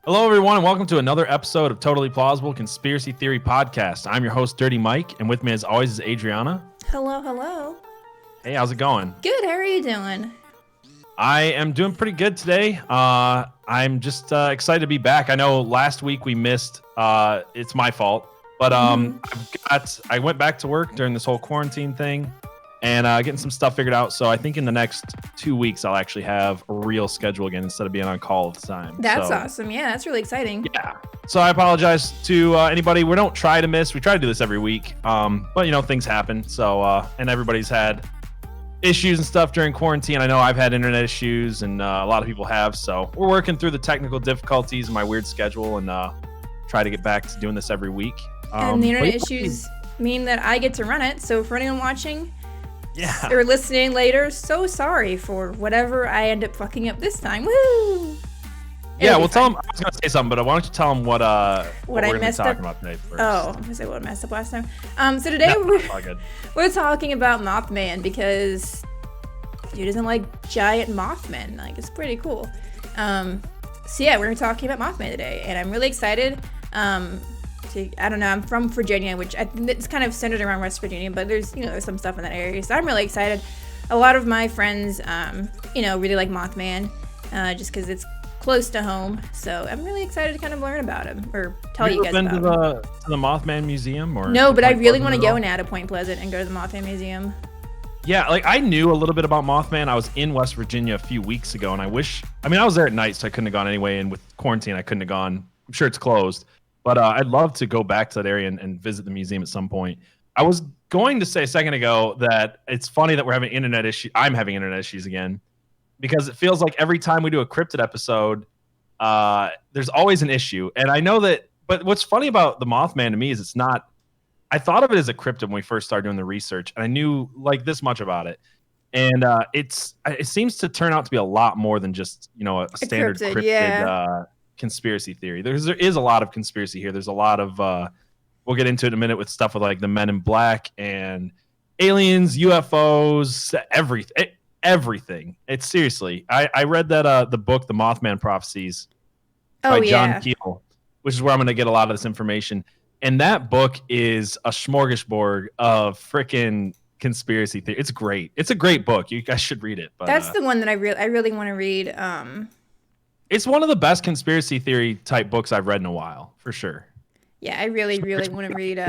Hello, everyone, and welcome to another episode of Totally Plausible Conspiracy Theory Podcast. I'm your host, Dirty Mike, and with me, as always, is Adriana. Hello, hello. Hey, how's it going? Good. How are you doing? I am doing pretty good today. I'm just excited to be back. I know last week we missed. It's my fault, but I went back to work during this whole quarantine thing, and getting some stuff figured out. So I think in the next 2 weeks, I'll actually have a real schedule again instead of being on call all the time. That's awesome. Yeah, that's really exciting. Yeah. So I apologize to anybody. We don't try to miss. We try to do this every week, but things happen. So and everybody's had issues and stuff during quarantine. I know I've had internet issues, and a lot of people have. So we're working through the technical difficulties in my weird schedule, and try to get back to doing this every week. And the internet issues mean that I get to run it. So for anyone watching, or listening later, so sorry for whatever I end up fucking up this time. Woo! Yeah, well, tell them. I was gonna say something, but why don't you tell them what I we're gonna be messed talking up about today first? Oh, I'm gonna say what I messed up last time. So today we're talking about Mothman because dude doesn't like giant Mothmen. Like, it's pretty cool. So yeah, we're talking about Mothman today, and I'm really excited. I don't know, I'm from Virginia, which I think it's kind of centered around West Virginia, but there's some stuff in that area, so I'm really excited. A lot of my friends, really like Mothman, just because it's close to home, so I'm really excited to kind of learn about him, or tell you guys about him. Have you been to the Mothman Museum? Or no, but I really want to go now to Point Pleasant and go to the Mothman Museum. Yeah, like I knew a little bit about Mothman. I was in West Virginia a few weeks ago, and I was there at night, so I couldn't have gone anyway, and with quarantine, I couldn't have gone. I'm sure it's closed. But I'd love to go back to that area and visit the museum at some point. I was going to say a second ago that it's funny that we're having internet issues. I'm having internet issues again because it feels like every time we do a cryptid episode, there's always an issue. And I know that, but what's funny about the Mothman to me is it's not, I thought of it as a cryptid when we first started doing the research, and I knew like this much about it. And it seems to turn out to be a lot more than just, a standard cryptid conspiracy theory. There is a lot of conspiracy here. There's a lot of we'll get into it in a minute with stuff with like the Men in Black and aliens, UFOs, everything. It's seriously. I read that the book The Mothman Prophecies by John Keel, which is where I'm going to get a lot of this information. And that book is a smorgasbord of freaking conspiracy theory. It's great. It's a great book. You guys should read it. But that's the one that I really want to read. It's one of the best conspiracy theory type books I've read in a while, for sure. Yeah, I really want to read. I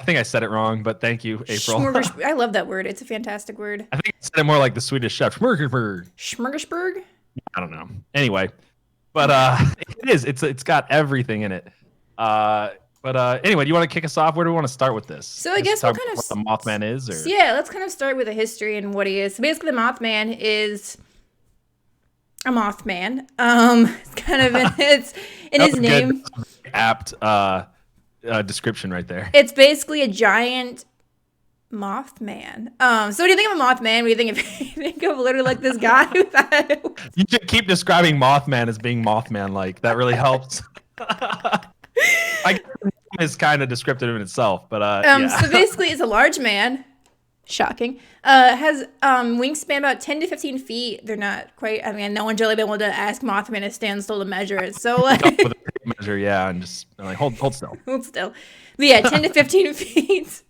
think I said it wrong, but thank you, April. I love that word. It's a fantastic word. I think I said it more like the Swedish chef. Smorgasbord. Smorgasbord? I don't know. Anyway, but it is. It's got everything in it. Anyway, do you want to kick us off? Where do we want to start with this? So I guess we'll kind of what the Mothman is, or yeah, let's kind of start with the history and what he is. So basically, the Mothman is a Mothman. It's kind of in his name. Apt description right there. It's basically a giant Mothman. So what do you think of a Mothman? What do you think of literally like this guy? You should keep describing Mothman as being Mothman-like. That really helps. I guess it's kind of descriptive in itself, but So basically, it's a large man. Shocking. Has wingspan about 10 to 15 feet. They're not quite. I mean, no one's really been able to ask Mothman to stand still to measure it. So like, measure, yeah, and just like hold still. Hold still. But yeah, 10 to 15 feet.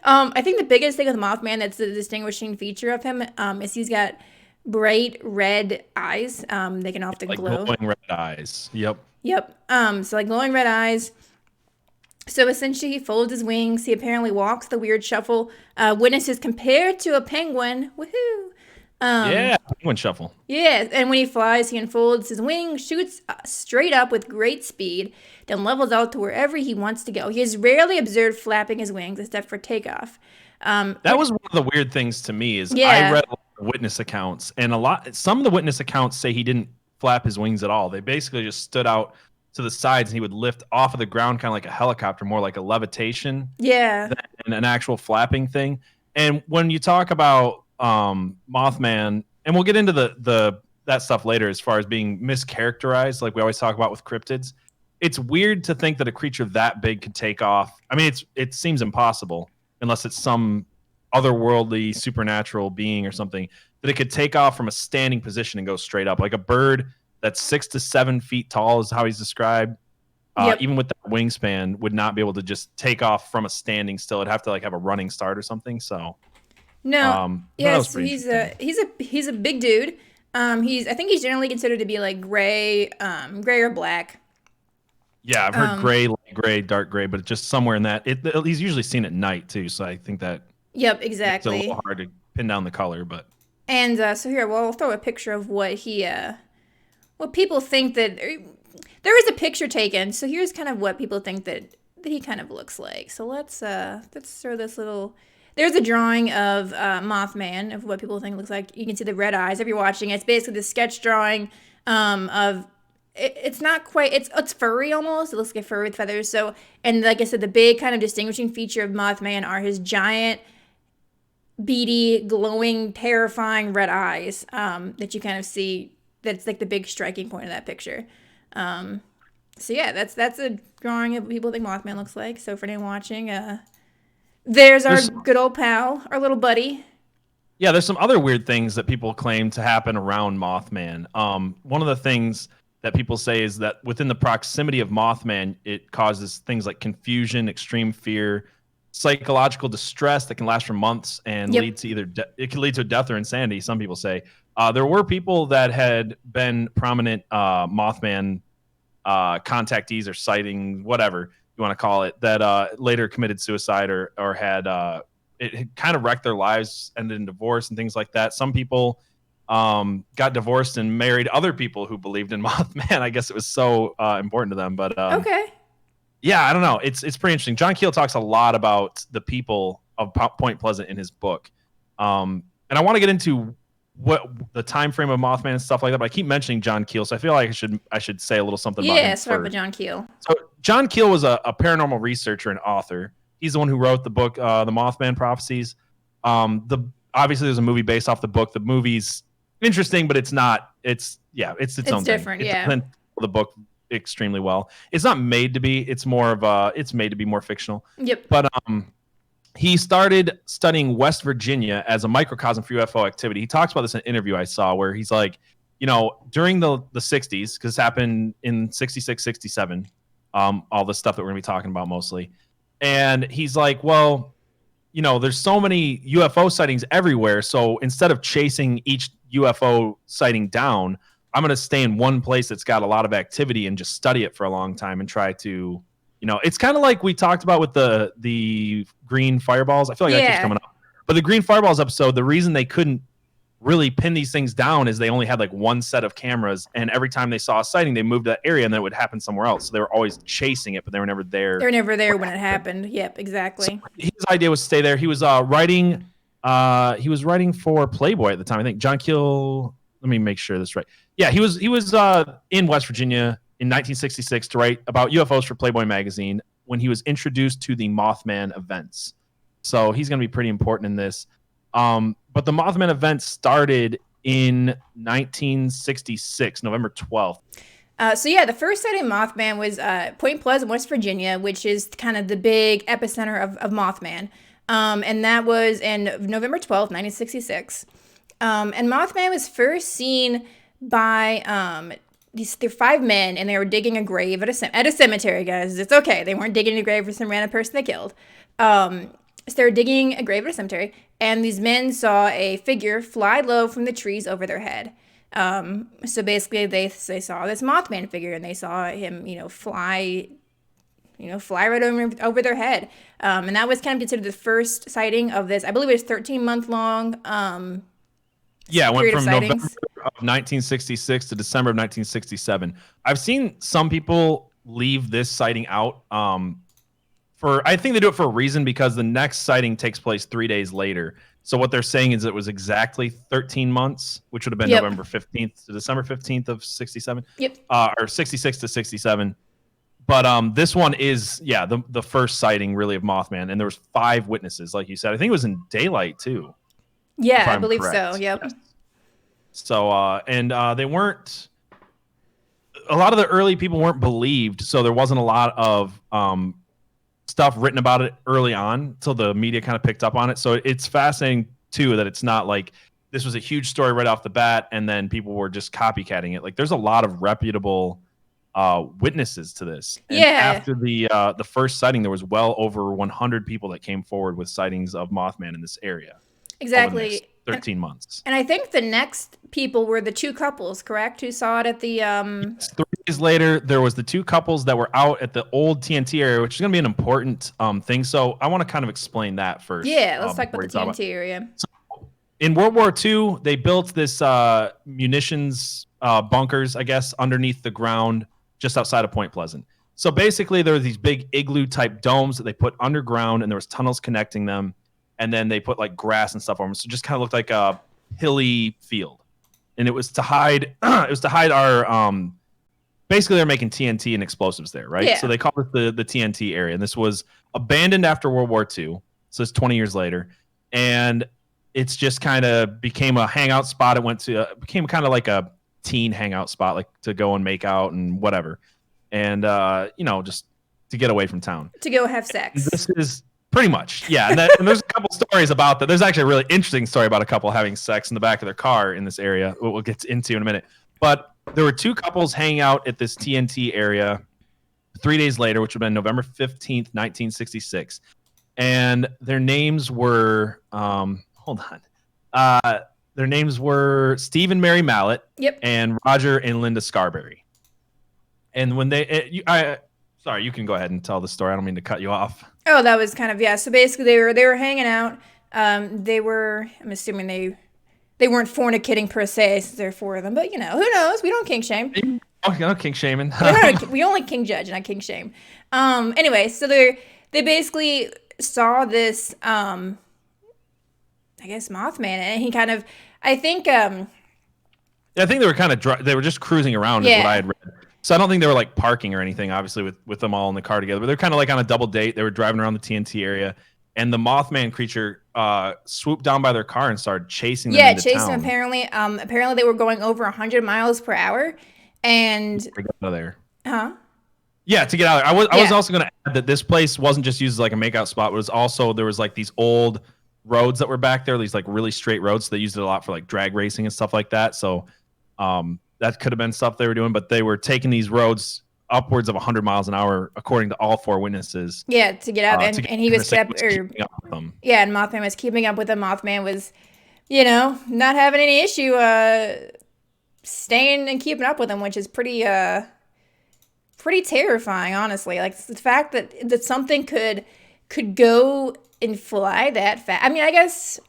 I think the biggest thing with Mothman that's the distinguishing feature of him is he's got bright red eyes. They can often glow. Glowing red eyes. Yep. So like glowing red eyes. So essentially, he folds his wings. He apparently walks the weird shuffle. Witnesses compared to a penguin. Woohoo! Penguin shuffle. Yeah, and when he flies, he unfolds his wings, shoots straight up with great speed, then levels out to wherever he wants to go. He is rarely observed flapping his wings except for takeoff. That was one of the weird things to me is I read a lot of witness accounts, and some of the witness accounts say he didn't flap his wings at all. They basically just stood out to the sides, and he would lift off of the ground kind of like a helicopter, more like a levitation than an actual flapping thing. And when you talk about Mothman, and we'll get into that stuff later as far as being mischaracterized, like we always talk about with cryptids, it's weird to think that a creature that big could take off. I mean, it seems impossible unless it's some otherworldly supernatural being or something, that it could take off from a standing position and go straight up. Like a bird that's 6 to 7 feet tall is how he's described. Even with that wingspan, would not be able to just take off from a standing still. It'd have to like have a running start or something. So no, so he's a big dude. I think he's generally considered to be like gray or black. Yeah, I've heard gray, light gray, dark gray, but just somewhere in that. He's usually seen at night too, so I think that. Yep, exactly. It's a little hard to pin down the color, but. And so here, well, I'll throw a picture of what people think that. There was a picture taken, so here's kind of what people think that he kind of looks like. So let's throw this little. There's a drawing of Mothman of what people think it looks like. You can see the red eyes if you're watching. It's basically the sketch drawing of. It's not quite. It's furry almost. It looks like a furry with feathers. So, and like I said, the big kind of distinguishing feature of Mothman are his giant, beady, glowing, terrifying red eyes that you kind of see. That's like the big striking point of that picture. So yeah, that's a drawing of what people think Mothman looks like. So for anyone watching, there's our good old pal, our little buddy. Yeah, there's some other weird things that people claim to happen around Mothman. One of the things that people say is that within the proximity of Mothman, it causes things like confusion, extreme fear, psychological distress that can last for months and lead to it can lead to death or insanity. Some people say. There were people that had been prominent Mothman contactees or sighting, whatever you want to call it, that later committed suicide or had it kind of wrecked their lives, ended in divorce and things like that. Some people got divorced and married other people who believed in Mothman. I guess it was so important to them. But okay. Yeah, I don't know. It's pretty interesting. John Keel talks a lot about the people of Point Pleasant in his book. And I want to get into what the time frame of Mothman and stuff like that, but I keep mentioning John Keel, so I feel like I should say a little something about him. Yeah, start with John Keel. So John Keel was a paranormal researcher and author. He's the one who wrote the book, The Mothman Prophecies. Obviously there's a movie based off the book. The movie's interesting, but it's not. It's own different. Thing. Yeah, the book extremely well. It's not made to be. It's more of it's made to be more fictional. Yep. But he started studying West Virginia as a microcosm for UFO activity. He talks about this in an interview I saw where he's like, during the 60s, because this happened in 66, 67, all the stuff that we're going to be talking about mostly. And he's like, well, there's so many UFO sightings everywhere. So instead of chasing each UFO sighting down, I'm going to stay in one place that's got a lot of activity and just study it for a long time and try to, it's kind of like we talked about with the green fireballs. I feel like that keeps coming up. But the green fireballs episode, the reason they couldn't really pin these things down is they only had like one set of cameras, and every time they saw a sighting, they moved to that area and then it would happen somewhere else. So they were always chasing it, but they were never there. They were never there when it happened. Yep, exactly. So his idea was to stay there. He was writing for Playboy at the time. I think John Keel, let me make sure this is right. Yeah, he was in West Virginia in 1966 to write about UFOs for Playboy magazine when he was introduced to the Mothman events. So he's going to be pretty important in this. But the Mothman events started in 1966, November 12th. The first sighting of Mothman was Point Pleasant, West Virginia, which is kind of the big epicenter of Mothman. And that was in November 12th, 1966. And Mothman was first seen by they're 5 men, and they were digging a grave at a cemetery, guys. It's okay. They weren't digging a grave for some random person they killed. So they were digging a grave at a cemetery, and these men saw a figure fly low from the trees over their head. So basically, they saw this Mothman figure, and they saw him, fly right over their head. And that was kind of considered the first sighting of this. I believe it was 13-month long. It went from November of 1966 to December of 1967. I've seen some people leave this sighting out. I think they do it for a reason, because the next sighting takes place 3 days later. So what they're saying is it was exactly 13 months, which would have been November 15th to December 15th of 67. Yep. Or 66 to 67. But this one is, the first sighting really of Mothman. And there was 5 witnesses, like you said. I think it was in daylight too. Yeah, I believe so. Yep. Yes. So, they weren't, a lot of the early people weren't believed. So there wasn't a lot of stuff written about it early on until the media kind of picked up on it. So it's fascinating too that it's not like this was a huge story right off the bat, and then people were just copycatting it. Like there's a lot of reputable witnesses to this. And after the first sighting, there was well over 100 people that came forward with sightings of Mothman in this area. Exactly. 13 months. And I think the next people were the two couples, correct? Who saw it at the Yes, 3 days later, there was the two couples that were out at the old TNT area, which is going to be an important thing. So I want to kind of explain that first. Yeah, let's talk about the TNT area. So in World War II, they built this munitions bunkers, I guess, underneath the ground just outside of Point Pleasant. So basically, there were these big igloo-type domes that they put underground, and there was tunnels connecting them. And then they put like grass and stuff on them, so it just kind of looked like a hilly field. And it was to hide. It was to hide our. Basically, they're making TNT and explosives there, right? Yeah. So they called it the TNT area, and this was abandoned after World War II. So it's 20 years later, and it's just kind of became a hangout spot. It became kind of like a teen hangout spot, like to go and make out and whatever, and just to get away from town, to go have sex. This is. Pretty much, yeah. And there's a couple stories about that. There's actually a really interesting story about a couple having sex in the back of their car in this area. We'll get into in a minute. But there were two couples hanging out at this TNT area 3 days later, which would have been November 15th, 1966. And their names were, their names were Steve and Mary Mallett. Yep. And Roger and Linda Scarberry. And when sorry, you can go ahead and tell the story. I don't mean to cut you off. Oh, that was kind of, yeah. So basically they were hanging out. I'm assuming they weren't fornicating per se, since there are 4 of them, but who knows? We don't kink shame. Oh, no kink shaming. We only kink judge, not kink shame. Anyway, so they basically saw this, I guess Mothman, and he kind of, I think they were kind of they were just cruising around, is what I had read. So I don't think they were like parking or anything, obviously, with them all in the car together. But they're kind of like on a double date. They were driving around the TNT area, and the Mothman creature swooped down by their car and started chasing them. Yeah, chasing them. Apparently, they were going over 100 miles per hour, and to get out of there. Huh? Yeah, to get out of there. I was also going to add that this place wasn't just used as like a makeout spot. It was also there was like these old roads that were back there, these like really straight roads. So they used it a lot for like drag racing and stuff like that. So, that could have been stuff they were doing, but they were taking these roads upwards of 100 miles an hour, according to all 4 witnesses. Yeah, to get out, and he was keeping up with them. Yeah, and Mothman was keeping up with them. Mothman was, not having any issue staying and keeping up with them, which is pretty terrifying, honestly. Like the fact that something could go and fly that fast. I mean, I guess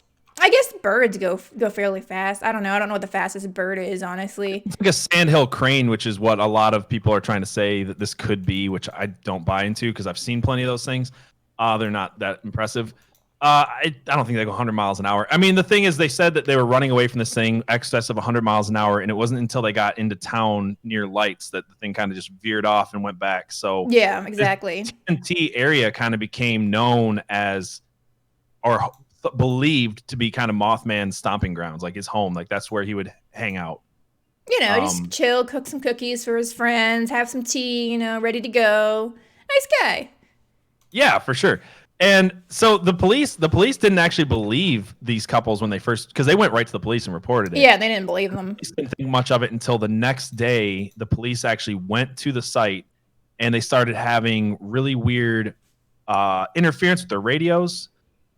birds go fairly fast. I don't know what the fastest bird is, honestly. It's like a sandhill crane, which is what a lot of people are trying to say that this could be, which I don't buy into because I've seen plenty of those things. They're not that impressive. I don't think they go 100 miles an hour. I mean, the thing is, they said that they were running away from this thing excess of 100 miles an hour, and it wasn't until they got into town near lights that the thing kind of just veered off and went back. So yeah, exactly. The TNT area kind of became known as, or believed to be, kind of Mothman's stomping grounds, like his home. Like that's where he would hang out. Just chill, cook some cookies for his friends, have some tea, ready to go. Nice guy. Yeah, for sure. And so the police didn't actually believe these couples when they first, because they went right to the police and reported it. Yeah, they didn't believe them. They didn't think much of it until the next day. The police actually went to the site and they started having really weird interference with their radios.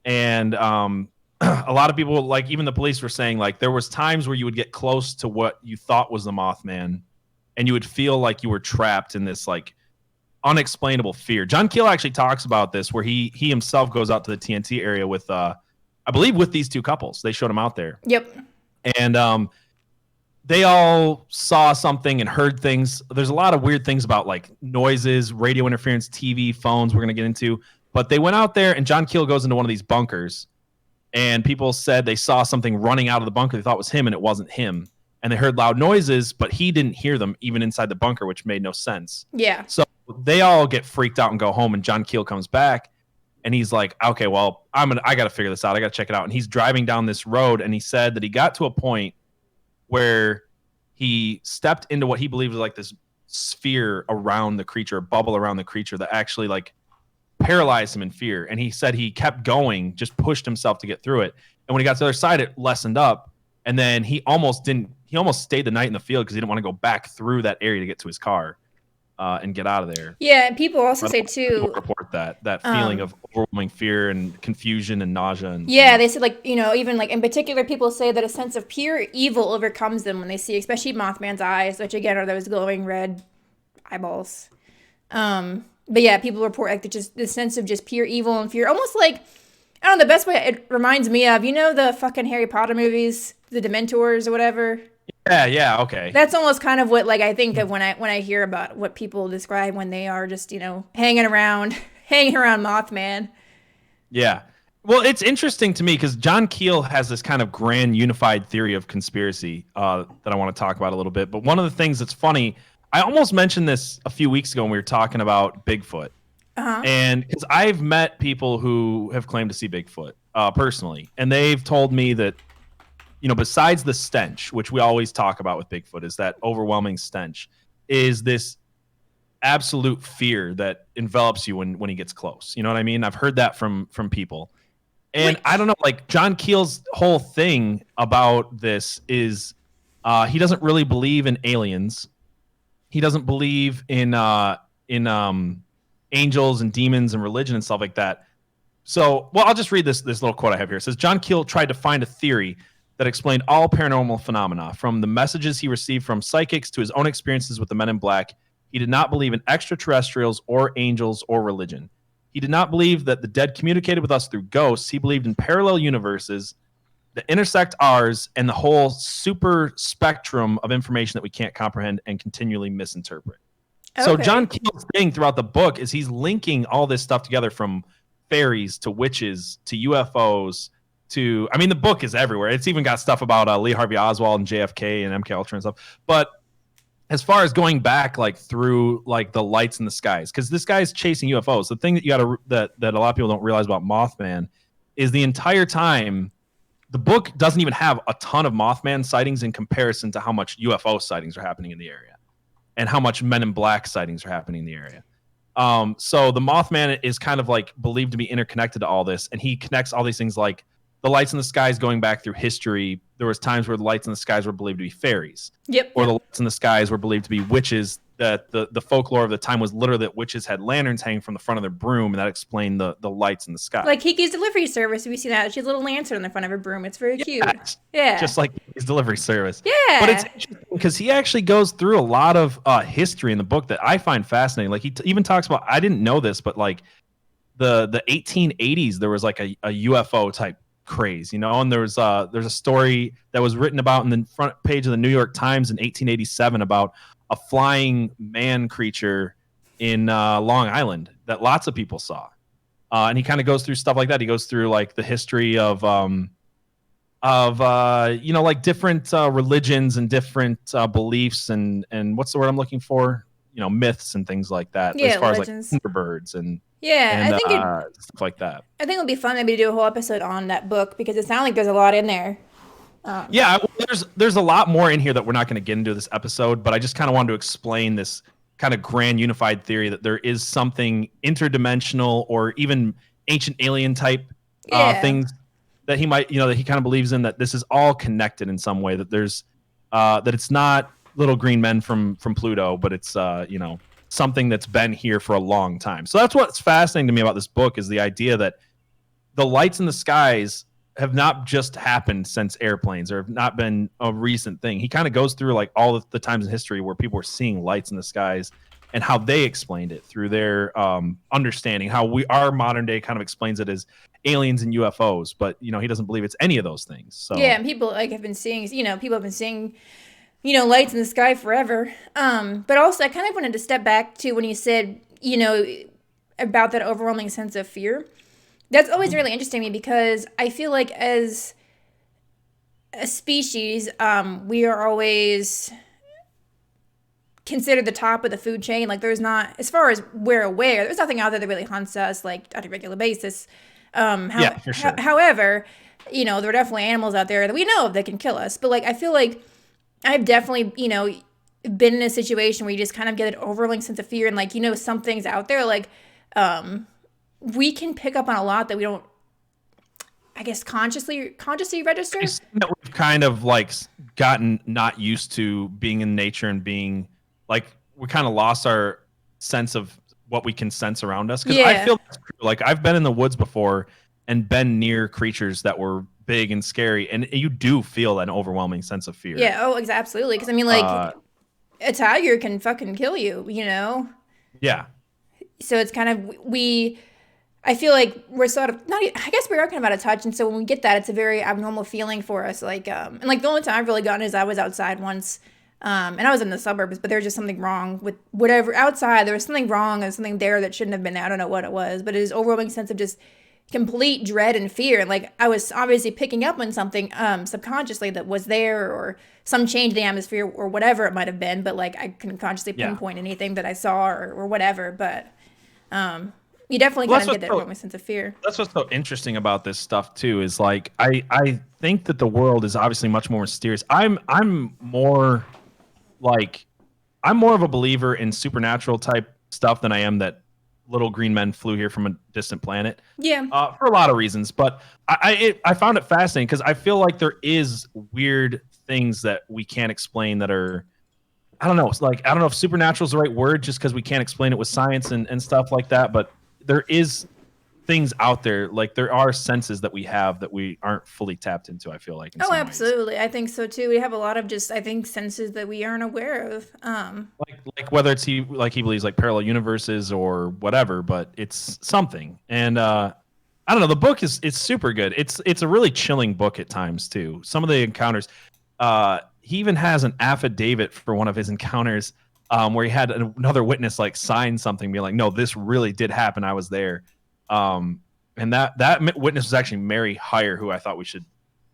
And a lot of people, like even the police were saying, like there was times where you would get close to what you thought was the Mothman and you would feel like you were trapped in this like unexplainable fear. John Keel actually talks about this, where he himself goes out to the TNT area with, I believe, with these two couples. They showed him out there. Yep. And they all saw something and heard things. There's a lot of weird things about like noises, radio interference, TV, phones we're going to get into. But they went out there, and John Keel goes into one of these bunkers, and people said they saw something running out of the bunker. They thought it was him, and it wasn't him. And they heard loud noises, but he didn't hear them even inside the bunker, which made no sense. Yeah. So they all get freaked out and go home, and John Keel comes back, and he's like, okay, well, I got to figure this out. I got to check it out. And he's driving down this road, and he said that he got to a point where he stepped into what he believed was like this sphere around the creature, a bubble around the creature that actually like paralyzed him in fear. And he said he kept going, just pushed himself to get through it. And when he got to the other side, it lessened up. and then he almost stayed the night in the field because he didn't want to go back through that area to get to his car and get out of there. Yeah, and people also say too, report that feeling of overwhelming fear and confusion and nausea. And, yeah, they said like, you know, even like in particular, people say that a sense of pure evil overcomes them when they see, especially Mothman's eyes, which again are those glowing red eyeballs. But yeah, people report like just the sense of just pure evil and fear, almost like, I don't know, the best way it reminds me of, you know, the fucking Harry Potter movies, the Dementors or whatever. Yeah, okay. That's almost kind of what like I think of when I hear about what people describe when they are just, you know, hanging around Mothman. Yeah. Well, it's interesting to me because John Keel has this kind of grand unified theory of conspiracy that I want to talk about a little bit. But one of the things that's funny, I almost mentioned this a few weeks ago when we were talking about Bigfoot. And because I've met people who have claimed to see Bigfoot personally, and they've told me that, you know, besides the stench, which we always talk about with Bigfoot, is that overwhelming stench, is this absolute fear that envelops you when he gets close. You know what I mean? I've heard that from people. And I don't know, like John Keel's whole thing about this is he doesn't really believe in aliens. He doesn't believe in angels and demons and religion and stuff like that. So, well, I'll just read this little quote I have here. It says, John Keel tried to find a theory that explained all paranormal phenomena, from the messages he received from psychics to his own experiences with the Men in Black. He did not believe in extraterrestrials or angels or religion. He did not believe that the dead communicated with us through ghosts. He believed in parallel universes that intersect ours and the whole super spectrum of information that we can't comprehend and continually misinterpret. Okay. So John Keel's thing throughout the book is he's linking all this stuff together, from fairies to witches to UFOs to, I mean, the book is everywhere. It's even got stuff about Lee Harvey Oswald and JFK and MK Ultra and stuff. But as far as going back, like through like the lights in the skies, because this guy's chasing UFOs. The thing that you got to that a lot of people don't realize about Mothman is the entire time the book doesn't even have a ton of Mothman sightings in comparison to how much UFO sightings are happening in the area and how much Men in Black sightings are happening in the area. So the Mothman is kind of like believed to be interconnected to all this, and he connects all these things like the lights in the skies going back through history. There was times where the lights in the skies were believed to be fairies. Yep. Or the lights in the skies were believed to be witches. That the folklore of the time was literally that witches had lanterns hanging from the front of their broom, and that explained the lights in the sky. Like Kiki's delivery service, we see that. She has a little lantern on the front of her broom. It's very cute. Yeah. Just like his delivery service. Yeah. But it's interesting because he actually goes through a lot of history in the book that I find fascinating. Like he even talks about, I didn't know this, but like the 1880s, there was like a UFO type craze, you know, and there's a story that was written about in the front page of the New York Times in 1887 about a flying man creature in Long Island that lots of people saw. And he kind of goes through stuff like that. He goes through like the history of you know, like different religions and different beliefs and what's the word I'm looking for? You know, myths and things like that. Yeah, as far legends. As like Thunderbirds and I think stuff like that. I think it would be fun maybe to do a whole episode on that book because it sounds like there's a lot in there. Yeah, there's a lot more in here that we're not going to get into this episode, but I just kind of wanted to explain this kind of grand unified theory that there is something interdimensional or even ancient alien type things that he might, you know, that he kind of believes in, that this is all connected in some way, that there's that it's not little green men from Pluto, but it's you know, something that's been here for a long time. So that's what's fascinating to me about this book, is the idea that the lights in the skies have not just happened since airplanes, or have not been a recent thing. He kind of goes through like all of the times in history where people were seeing lights in the skies and how they explained it through their understanding, how our modern day kind of explains it as aliens and UFOs, but you know, he doesn't believe it's any of those things. So yeah, and people like have been seeing, you know, people have been seeing, you know, lights in the sky forever. But also I kind of wanted to step back to when you said, you know, about that overwhelming sense of fear. That's always really interesting to me because I feel like as a species, we are always considered the top of the food chain. Like there's not, as far as we're aware, there's nothing out there that really hunts us like on a regular basis. Yeah, for sure. However, you know, there are definitely animals out there that we know of that can kill us. But like, I feel like I've definitely, you know, been in a situation where you just kind of get an overwhelming sense of fear and like, you know, something's out there. Like, we can pick up on a lot that we don't, I guess, consciously register. That we've kind of like gotten not used to being in nature and being like we kind of lost our sense of what we can sense around us. Because I feel like I've been in the woods before and been near creatures that were big and scary, and you do feel an overwhelming sense of fear. Yeah. Oh, absolutely. Because I mean, like, a tiger can fucking kill you, you know? Yeah. So it's kind of I feel like we're sort of not. I guess we are kind of out of touch, and so when we get that, it's a very abnormal feeling for us. Like, and like the only time I've really gotten is I was outside once, and I was in the suburbs, but there was just something wrong with whatever outside. There was something wrong and something there that shouldn't have been there. I don't know what it was, but it is overwhelming sense of just complete dread and fear. And like I was obviously picking up on something subconsciously that was there, or some change in the atmosphere, or whatever it might have been. But like I couldn't consciously pinpoint anything that I saw or whatever. But you definitely kind of get that overwhelming sense of fear. That's what's so interesting about this stuff too. Is like I think that the world is obviously much more mysterious. I'm more of a believer in supernatural type stuff than I am that little green men flew here from a distant planet. Yeah. For a lot of reasons, but I found it fascinating because I feel like there is weird things that we can't explain that are, I don't know. It's like, I don't know if supernatural is the right word just because we can't explain it with science and stuff like that. But there is things out there, like there are senses that we have that we aren't fully tapped into, I feel like. Oh, absolutely. Ways. I think so too. We have a lot of just, I think, senses that we aren't aware of. Like whether it's he believes like parallel universes or whatever, but it's something. And I don't know, the book is super good. It's a really chilling book at times too. Some of the encounters, he even has an affidavit for one of his encounters where he had another witness like sign something, being like, no, this really did happen. I was there. And that witness was actually Mary Hyre, who I thought we should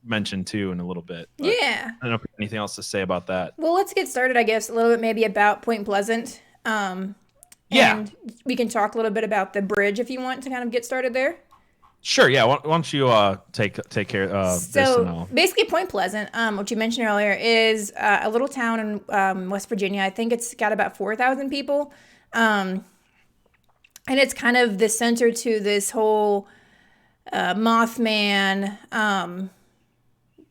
mention too in a little bit. But yeah. I don't know if you have anything else to say about that. Well, let's get started, I guess, a little bit maybe about Point Pleasant. And we can talk a little bit about the bridge if you want to kind of get started there. Sure, yeah. Why don't you take care of this? So basically, Point Pleasant, what you mentioned earlier, is a little town in West Virginia. I think it's got about 4,000 people. And it's kind of the center to this whole Mothman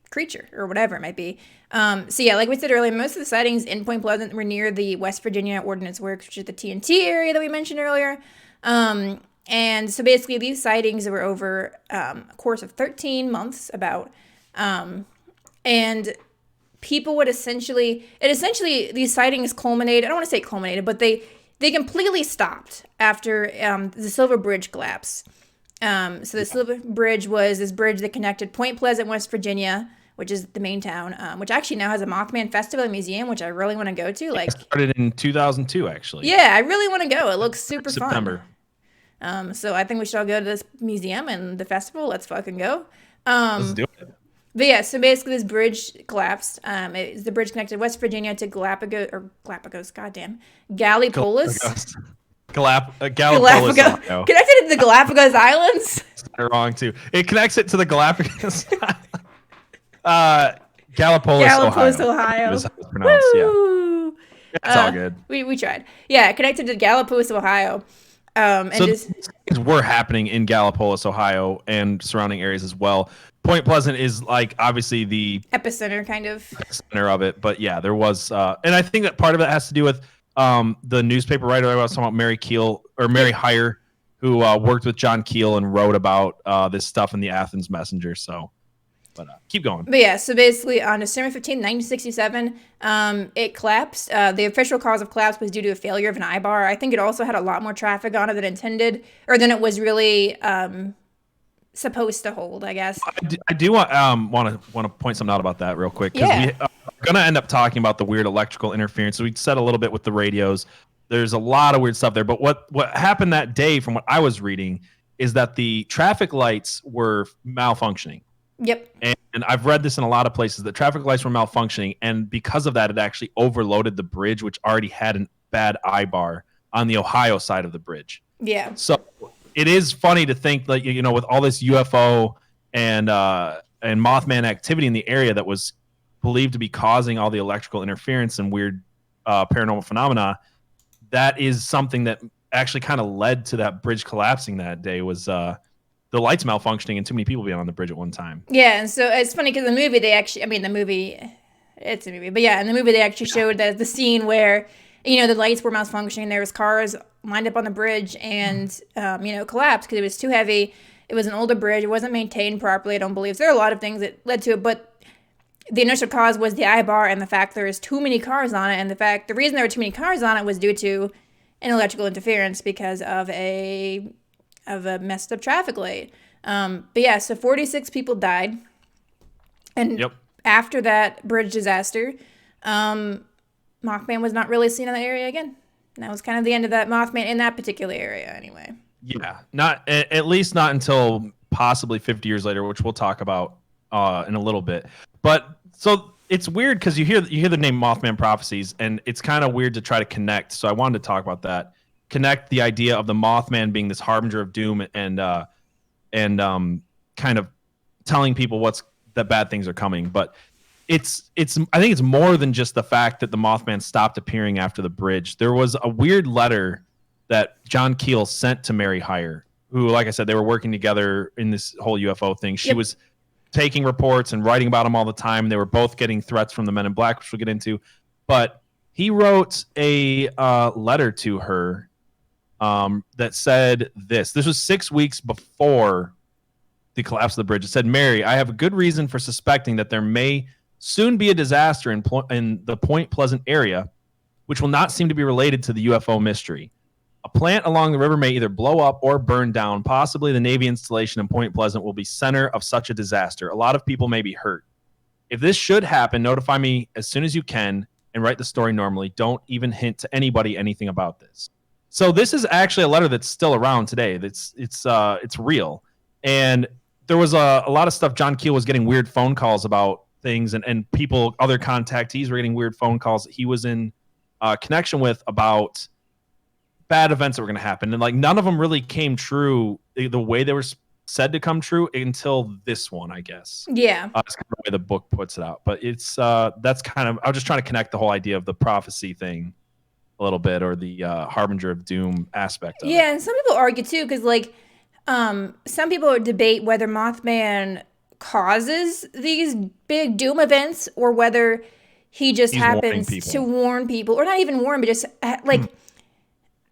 creature or whatever it might be. So yeah, like we said earlier, most of the sightings in Point Pleasant were near the West Virginia Ordnance Works, which is the TNT area that we mentioned earlier. And so basically these sightings were over a course of 13 months about. And people would essentially these sightings culminated, I don't want to say culminated, but they completely stopped after the Silver Bridge collapse. So the Silver Bridge was this bridge that connected Point Pleasant, West Virginia, which is the main town, which actually now has a Mothman Festival and Museum, which I really want to go to. Like, it started in 2002, actually. Yeah, I really want to go. It looks super September. fun. So I think we should all go to this museum and the festival. Let's fucking go. Let's do it. But yeah, so basically this bridge collapsed. The bridge connected West Virginia to Gallipolis. Gallipolis, Ohio. Connected to the Galapagos Islands. Wrong too. It connects it to the Galapagos. Gallipolis, Ohio. Is how it's pronounced. Woo! Yeah, it's all good. We tried. Yeah, connected to Gallipolis, Ohio. And so things were happening in Gallipolis, Ohio, and surrounding areas as well. Point Pleasant is like obviously the epicenter, kind of center of it. But yeah, there was, and I think that part of it has to do with the newspaper writer I was talking about, Mary Hyre, who worked with John Keel and wrote about this stuff in the Athens Messenger. So, but keep going. But yeah, so basically on December 15, 1967, it collapsed. The official cause of collapse was due to a failure of an eye bar. I think it also had a lot more traffic on it than intended, or than it was really supposed to hold, I guess. I do want to point something out about that real quick, because we're going to end up talking about the weird electrical interference. So we said a little bit with the radios. There's a lot of weird stuff there. But what happened that day, from what I was reading, is that the traffic lights were malfunctioning. Yep. And I've read this in a lot of places. The traffic lights were malfunctioning, and because of that, it actually overloaded the bridge, which already had a bad eye bar on the Ohio side of the bridge. Yeah. So it is funny to think, like, you know, with all this UFO and Mothman activity in the area that was believed to be causing all the electrical interference and weird paranormal phenomena, that is something that actually kind of led to that bridge collapsing that day. Was the lights malfunctioning and too many people being on the bridge at one time. Yeah, and so it's funny because the movie it's a movie, but yeah, in the movie they actually showed the scene where the lights were malfunctioning. There was cars lined up on the bridge and collapsed because it was too heavy. It was an older bridge. It wasn't maintained properly, I don't believe. So there are a lot of things that led to it, but the initial cause was the I-bar and the fact there was too many cars on it, and the reason there were too many cars on it was due to an electrical interference because of a messed up traffic light. But yeah, so 46 people died. And after that bridge disaster, Mothman was not really seen in that area again. And that was kind of the end of that Mothman in that particular area anyway. Yeah, not at least not until possibly 50 years later, which we'll talk about in a little bit. But so it's weird because you hear the name Mothman Prophecies, and it's kind of weird to try to connect. So I wanted to talk about that. Connect the idea of the Mothman being this harbinger of doom and kind of telling people that bad things are coming. But I think it's more than just the fact that the Mothman stopped appearing after the bridge. There was a weird letter that John Keel sent to Mary Hyre, who, like I said, they were working together in this whole UFO thing. She was taking reports and writing about them all the time. They were both getting threats from the Men in Black, which we'll get into. But he wrote a letter to her that said this. This was 6 weeks before the collapse of the bridge. It said, "Mary, I have a good reason for suspecting that there may soon be a disaster in the Point Pleasant area, which will not seem to be related to the UFO mystery. A plant along the river may either blow up or burn down. Possibly the Navy installation in Point Pleasant will be center of such a disaster. A lot of people may be hurt. If this should happen, notify me as soon as you can and write the story normally. Don't even hint to anybody anything about this." So this is actually a letter that's still around today. It's real. And there was a lot of stuff. John Keel was getting weird phone calls about things, and people, other contactees were getting weird phone calls that he was in connection with about bad events that were going to happen. And like none of them really came true the way they were said to come true until this one, I guess. Yeah. That's kind of the way the book puts it out. But it's that's kind of, I was just trying to connect the whole idea of the prophecy thing a little bit, or the harbinger of doom aspect of it. And some people argue too, because like some people debate whether Mothman causes these big doom events or whether he just happens to warn people, or not even warn, but just like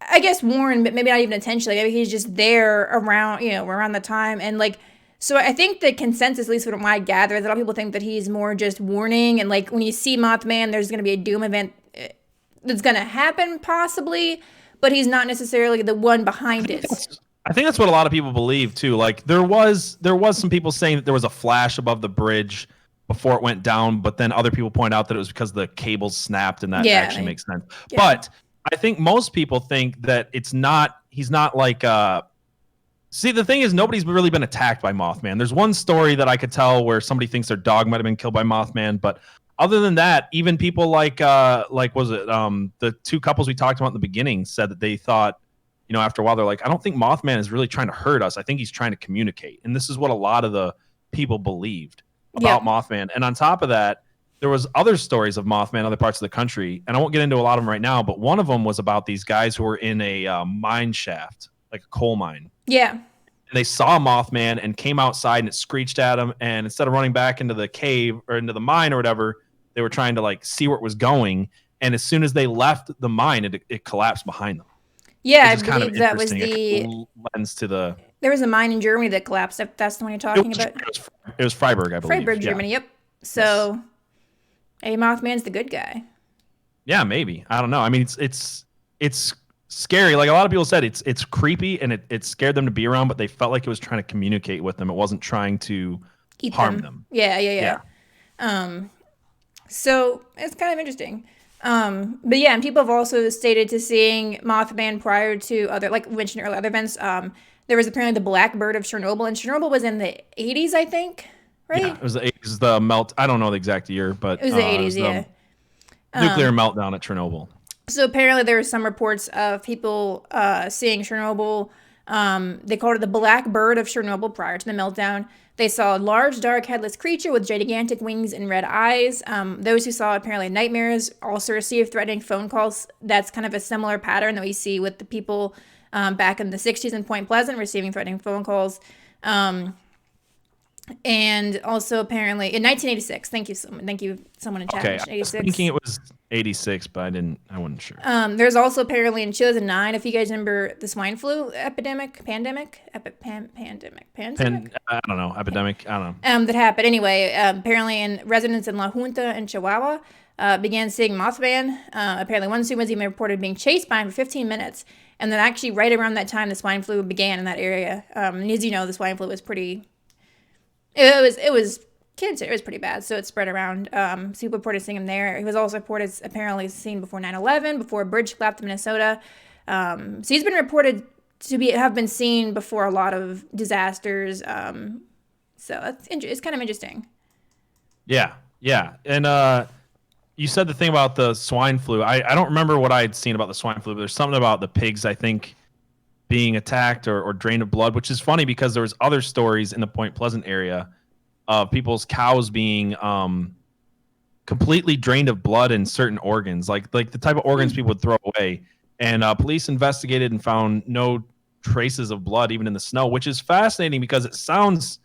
I guess warn, but maybe not even intentionally. Maybe he's just there around the time. And like, so I think the consensus, at least from what I gather, is a lot of people think that he's more just warning. And like when you see Mothman, there's going to be a doom event that's going to happen possibly, but he's not necessarily the one behind it. I think that's what a lot of people believe too. Like there was some people saying that there was a flash above the bridge before it went down, but then other people point out that it was because the cables snapped, and that actually makes sense. Yeah. But I think most people think that he's not like see, the thing is, nobody's really been attacked by Mothman. There's one story that I could tell where somebody thinks their dog might have been killed by Mothman, but other than that, even people like was it the two couples we talked about in the beginning said that they thought, after a while, they're like, I don't think Mothman is really trying to hurt us. I think he's trying to communicate. And this is what a lot of the people believed about Mothman. And on top of that, there was other stories of Mothman in other parts of the country. And I won't get into a lot of them right now, but one of them was about these guys who were in a mine shaft, like a coal mine. Yeah. And they saw Mothman and came outside, and it screeched at them. And instead of running back into the cave or into the mine or whatever, they were trying to like see where it was going. And as soon as they left the mine, it collapsed behind them. Yeah, I believe that was the lens to the. There was a mine in Germany that collapsed. If that's the one you're talking about. It was Freiburg, I believe. Freiburg, Germany. Yep. So, hey, Mothman's the good guy. Yeah, maybe. I don't know. I mean, it's scary. Like a lot of people said, it's creepy, and it scared them to be around, but they felt like it was trying to communicate with them. It wasn't trying to harm them. Yeah. So it's kind of interesting. But yeah, and people have also stated to seeing Mothman prior to other, like we mentioned earlier, other events. There was apparently the Black Bird of Chernobyl, and Chernobyl was in the 80s, I think, right? Yeah, it was the 80s, the melt. I don't know the exact year, but it was the 80s, yeah. Nuclear meltdown at Chernobyl. So apparently there were some reports of people seeing Chernobyl. They called it the Black Bird of Chernobyl prior to the meltdown. They saw a large, dark, headless creature with gigantic wings and red eyes. Those who saw apparently nightmares also received threatening phone calls. That's kind of a similar pattern that we see with the people back in the 60s in Point Pleasant receiving threatening phone calls. And also apparently in 1986. Thank you, someone in chat. Okay, mentioned I was 86. thinking it was 86, but I wasn't sure. There's also apparently in 2009, if you guys remember the swine flu pandemic. I don't know, epidemic. I don't know. That happened anyway. Apparently, in residents in La Junta in Chihuahua began seeing Mothman. Apparently, one student was even reported being chased by him for 15 minutes. And then actually, right around that time, the swine flu began in that area. And as you know, the swine flu was pretty. It was kids. It was pretty bad, so it spread around. So people reported seeing him there. He was also reported apparently seen before 9/11, before a bridge collapsed in Minnesota. So he's been reported to have been seen before a lot of disasters. So it's kind of interesting. Yeah, and you said the thing about the swine flu. I don't remember what I had seen about the swine flu, but there's something about the pigs, I think, being attacked or drained of blood, which is funny because there was other stories in the Point Pleasant area of people's cows being completely drained of blood in certain organs, like the type of organs people would throw away. And police investigated and found no traces of blood even in the snow, which is fascinating because it sounds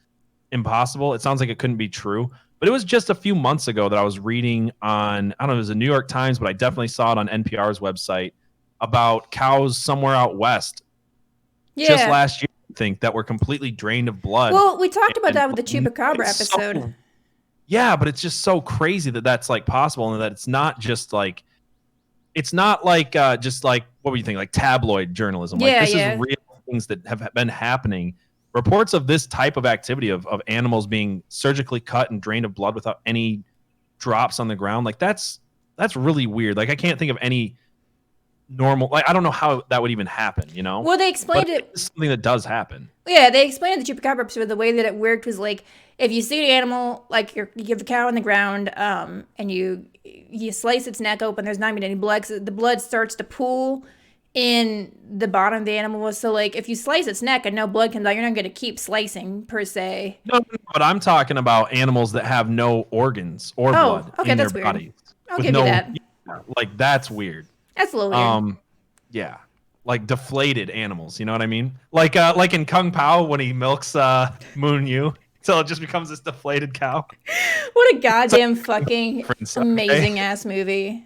impossible. It sounds like it couldn't be true. But it was just a few months ago that I was reading on, I don't know, it was the New York Times, but I definitely saw it on NPR's website about cows somewhere out west. Yeah. Just last year, I think, that were completely drained of blood. Well, we talked about that with the Chupacabra episode. Yeah, but it's just so crazy that that's like possible, and that it's not just like just like what were you thinking, like tabloid journalism? Like this is real things that have been happening. Reports of this type of activity of animals being surgically cut and drained of blood without any drops on the ground, like that's really weird. Like I can't think of any normal, like I don't know how that would even happen, you know? Well, they explained it. It's something that does happen. Yeah, they explained the Chupacabra episode. The way that it worked was like if you see an animal, like you give the cow on the ground, and you slice its neck open, there's not even any blood. So the blood starts to pool in the bottom of the animal. So like if you slice its neck and no blood comes out, you're not going to keep slicing per se. No, but I'm talking about animals that have no organs or blood in their bodies. I'll give you that. Like that's weird. That's a little weird. Yeah, like deflated animals. You know what I mean? Like in Kung Pao when he milks Moon Yu till it just becomes this deflated cow. What a goddamn fucking amazing ass movie!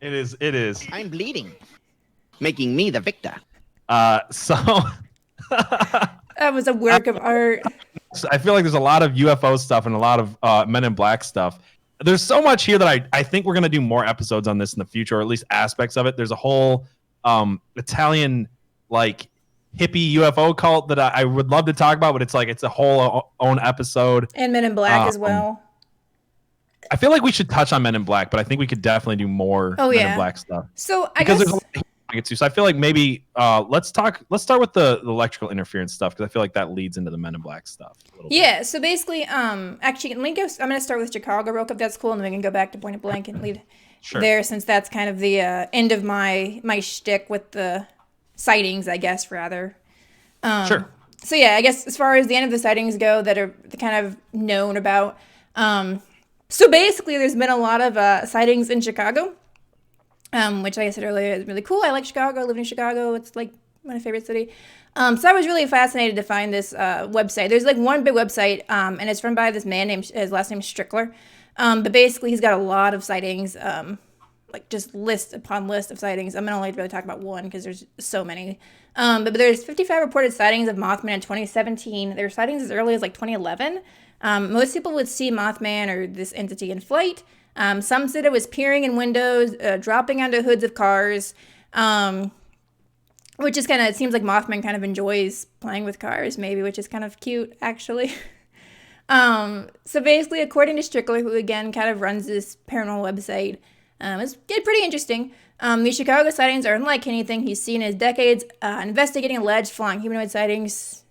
It is. I'm bleeding, making me the victor. So that was a work of art. I feel like there's a lot of UFO stuff and a lot of Men in Black stuff. There's so much here that I think we're going to do more episodes on this in the future, or at least aspects of it. There's a whole Italian like hippie UFO cult that I would love to talk about, but it's a whole own episode. And Men in Black as well. I feel like we should touch on Men in Black, but I think we could definitely do more Men in Black stuff. So there's a lot I get to. So I feel like maybe let's start with the electrical interference stuff, because I feel like that leads into the Men in Black stuff. Yeah. So basically, actually, let me go. I'm going to start with Chicago real quick. That's cool, and then we can go back to Point Blank and lead there, since that's kind of the end of my shtick with the sightings, I guess, rather. Sure. So yeah, I guess as far as the end of the sightings go that are kind of known about. So basically, there's been a lot of sightings in Chicago. Which, like I said earlier, is really cool. I like Chicago. I live in Chicago. It's like my favorite city. So I was really fascinated to find this website. There's like one big website, and it's run by this man named, his last name is Strickler. But basically, he's got a lot of sightings, like just list upon list of sightings. I'm going to only really talk about one because there's so many. But there's 55 reported sightings of Mothman in 2017. There were sightings as early as like 2011. Most people would see Mothman or this entity in flight. Some said it was peering in windows, dropping onto hoods of cars, which is it seems like Mothman kind of enjoys playing with cars, maybe, which is kind of cute, actually. So basically, according to Strickler, who again kind of runs this paranormal website, it's pretty interesting. These Chicago sightings are unlike anything he's seen in his decades, investigating alleged flying humanoid sightings.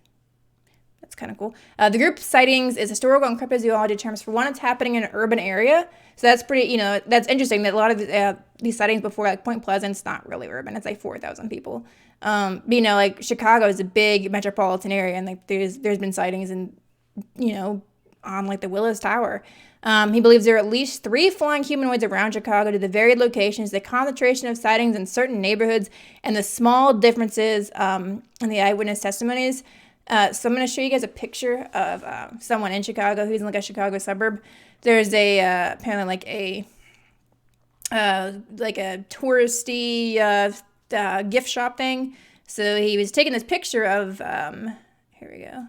That's kind of cool. The group sightings is historical and cryptozoology terms. For one, it's happening in an urban area. So that's pretty, that's interesting that a lot of these sightings before, like Point Pleasant's not really urban. It's like 4,000 people. But, like Chicago is a big metropolitan area, and like there's been sightings in, on like the Willis Tower. He believes there are at least 3 flying humanoids around Chicago due to the varied locations, the concentration of sightings in certain neighborhoods, and the small differences in the eyewitness testimonies. So I'm going to show you guys a picture of someone in Chicago who's in like a Chicago suburb. There's a apparently like a touristy gift shop thing. So he was taking this picture of here we go,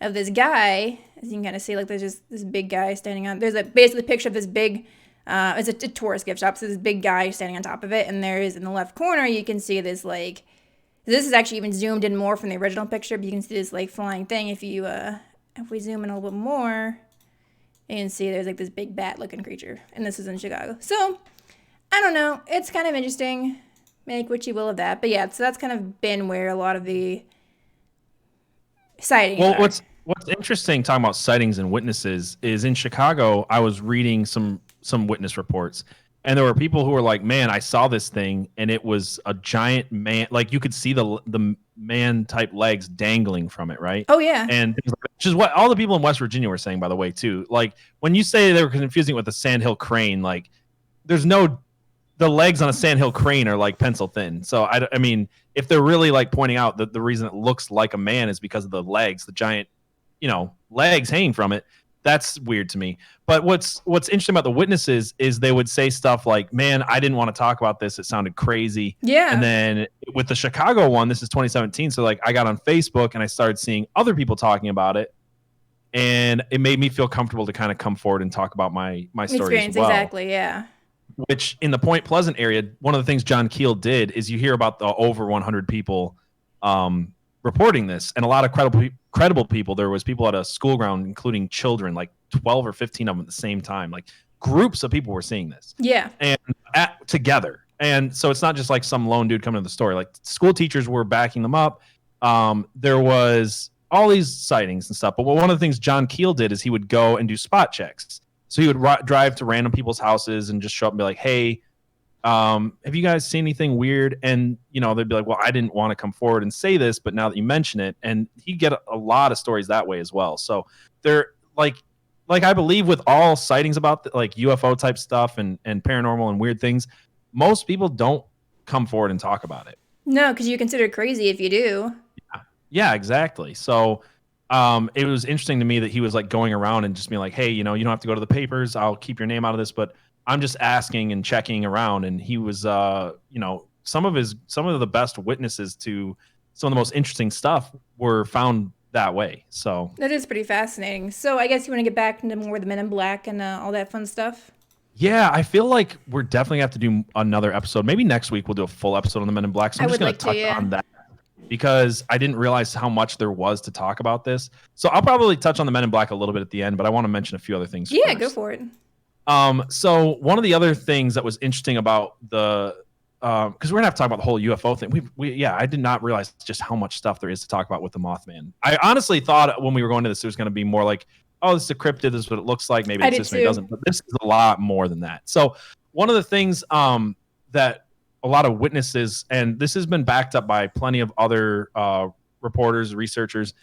of this guy. As you can kind of see, like there's just this big guy standing on. There's basically a picture of this big. It's a tourist gift shop. So this big guy standing on top of it, and there is in the left corner you can see this like. This is actually even zoomed in more from the original picture, but you can see this like flying thing. If we zoom in a little bit more, you can see there's like this big bat-looking creature, and this is in Chicago. So I don't know. It's kind of interesting. Make what you will of that, but yeah. So that's kind of been where a lot of the sightings. Well, are. what's interesting talking about sightings and witnesses is in Chicago. I was reading some witness reports. And there were people who were like, man, I saw this thing and it was a giant man. Like you could see the man type legs dangling from it. Right. Oh, yeah. And which is what all the people in West Virginia were saying, by the way, too. Like when you say they were confusing it with a sandhill crane, like the legs on a sandhill crane are like pencil thin. So I mean, if they're really like pointing out that the reason it looks like a man is because of the legs, the giant, legs hanging from it. That's weird to me. But what's interesting about the witnesses is they would say stuff like, man, I didn't want to talk about this. It sounded crazy. Yeah. And then with the Chicago one, this is 2017. So like I got on Facebook and I started seeing other people talking about it. And it made me feel comfortable to kind of come forward and talk about my story experience. as well. Exactly. Yeah. Which in the Point Pleasant area, one of the things John Keel did is you hear about the over 100 people reporting this, and a lot of credible people. There was people at a school ground, including children, like 12 or 15 of them at the same time. Like groups of people were seeing this. Yeah. And together. And so it's not just like some lone dude coming to the story. Like school teachers were backing them up. There was all these sightings and stuff. But one of the things John Keel did is he would go and do spot checks. So he would drive to random people's houses and just show up and be like, hey, have you guys seen anything weird? And they'd be like, well, I didn't want to come forward and say this, but now that you mention it, and he'd get a lot of stories that way as well. So they're like I believe with all sightings about like UFO type stuff and paranormal and weird things, most people don't come forward and talk about it. No, because you're considered crazy if you do. Yeah, exactly. So it was interesting to me that he was like going around and just being like, hey, you don't have to go to the papers. I'll keep your name out of this, but I'm just asking and checking around. And he was, some of the best witnesses to some of the most interesting stuff were found that way. So that is pretty fascinating. So I guess you want to get back into more of the Men in Black and all that fun stuff. Yeah, I feel like we're definitely have to do another episode. Maybe next week we'll do a full episode on the Men in Black. So I'm just going to touch on that because I didn't realize how much there was to talk about this. So I'll probably touch on the Men in Black a little bit at the end, but I want to mention a few other things. Yeah, first. Go for it. So one of the other things that was interesting about because we're gonna have to talk about the whole UFO thing. I did not realize just how much stuff there is to talk about with the Mothman. I honestly thought when we were going to this, there was going to be more like, oh, this is a cryptid. This is what it looks like. Maybe it's this, maybe it doesn't. But this is a lot more than that. So one of the things that a lot of witnesses, and this has been backed up by plenty of other reporters, researchers.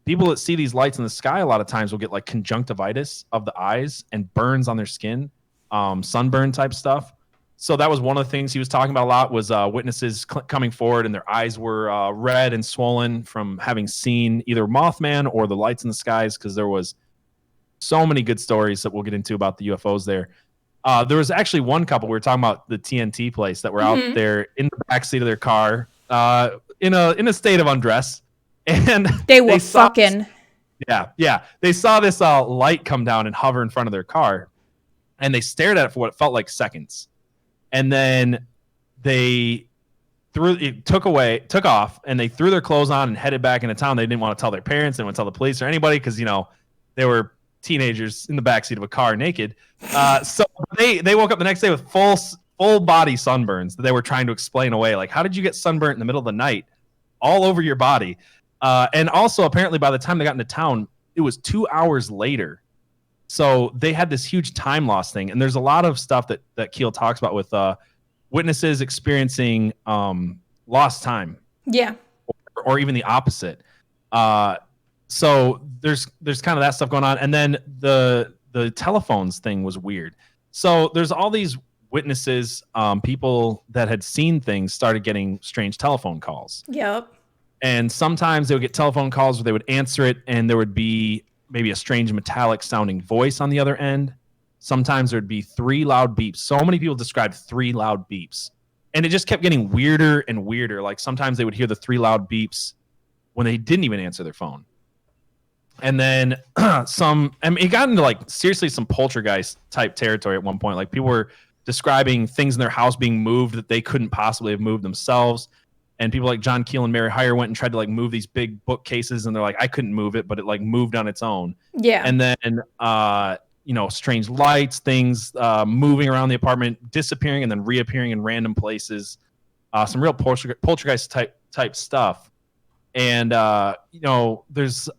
People that see these lights in the sky a lot of times will get like conjunctivitis of the eyes and burns on their skin, sunburn type stuff. So that was one of the things he was talking about a lot was witnesses coming forward and their eyes were red and swollen from having seen either Mothman or the lights in the skies, because there was so many good stories that we'll get into about the UFOs there. There was actually one couple, we were talking about the TNT place, that were out there in the backseat of their car in a state of undress. And they were fucking. Yeah. They saw this light come down and hover in front of their car, and they stared at it for what felt like seconds. And then they took off, and they threw their clothes on and headed back into town. They didn't want to tell their parents. They didn't want to tell the police or anybody because, they were teenagers in the backseat of a car naked. So they woke up the next day with full body sunburns that they were trying to explain away. Like, how did you get sunburnt in the middle of the night all over your body? And also, apparently, by the time they got into town, it was 2 hours later. So they had this huge time loss thing. And there's a lot of stuff that Keel talks about with witnesses experiencing lost time. Yeah. Or even the opposite. So there's kind of that stuff going on. And then the telephones thing was weird. So there's all these witnesses, people that had seen things started getting strange telephone calls. Yep. And sometimes they would get telephone calls where they would answer it and there would be maybe a strange metallic sounding voice on the other end. Sometimes there'd be 3 loud beeps. So many people described 3 loud beeps. And it just kept getting weirder and weirder. Like sometimes they would hear the 3 loud beeps when they didn't even answer their phone. And then it got into like seriously some poltergeist type territory at one point. Like people were describing things in their house being moved that they couldn't possibly have moved themselves. And people like John Keel and Mary Hyre went and tried to like move these big bookcases, and they're like, I couldn't move it, but it like moved on its own. Yeah. And then strange lights, things moving around the apartment, disappearing and then reappearing in random places. Some real poltergeist type stuff. And there's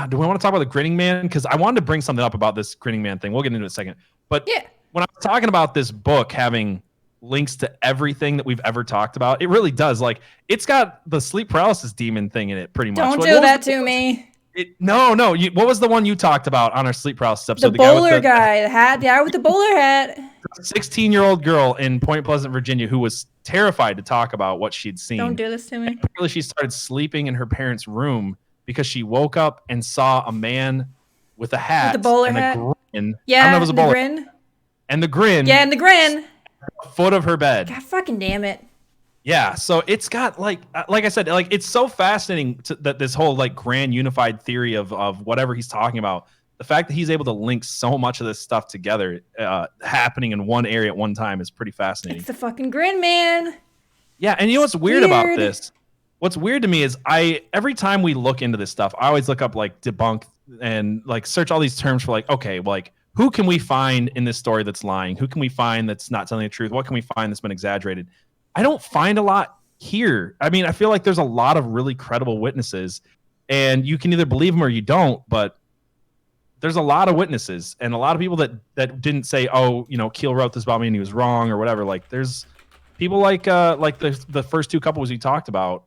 do we want to talk about the Grinning Man? Because I wanted to bring something up about this Grinning Man thing. We'll get into it in a second. But yeah, when I was talking about this book having links to everything that we've ever talked about, it really does. Like, it's got the sleep paralysis demon thing in it, pretty much. Don't do that to me. No. What was the one you talked about on our sleep paralysis episode? The bowler guy, the hat, the guy with the bowler hat. 16-year-old girl in Point Pleasant, Virginia, who was terrified to talk about what she'd seen. Don't do this to me. Apparently, she started sleeping in her parents' room because she woke up and saw a man with a hat, with the bowler and hat. A grin. Yeah, I don't know if it was a bowler. Grin. And the grin. Yeah, and the grin. Foot of her bed. God fucking damn it. Yeah, so it's got like I said, like it's so fascinating that this whole like grand unified theory of whatever he's talking about. The fact that he's able to link so much of this stuff together, happening in one area at one time, is pretty fascinating. It's the fucking Grin Man. Yeah, and you know what's weird about this? What's weird to me is every time we look into this stuff, I always look up like debunk and like search all these terms for like, okay, like who can we find in this story that's lying? Who can we find that's not telling the truth? What can we find that's been exaggerated? I don't find a lot here. I mean, I feel like there's a lot of really credible witnesses, and you can either believe them or you don't, but there's a lot of witnesses and a lot of people that didn't say, oh, Keel wrote this about me and he was wrong or whatever. Like there's people like the first 2 couples we talked about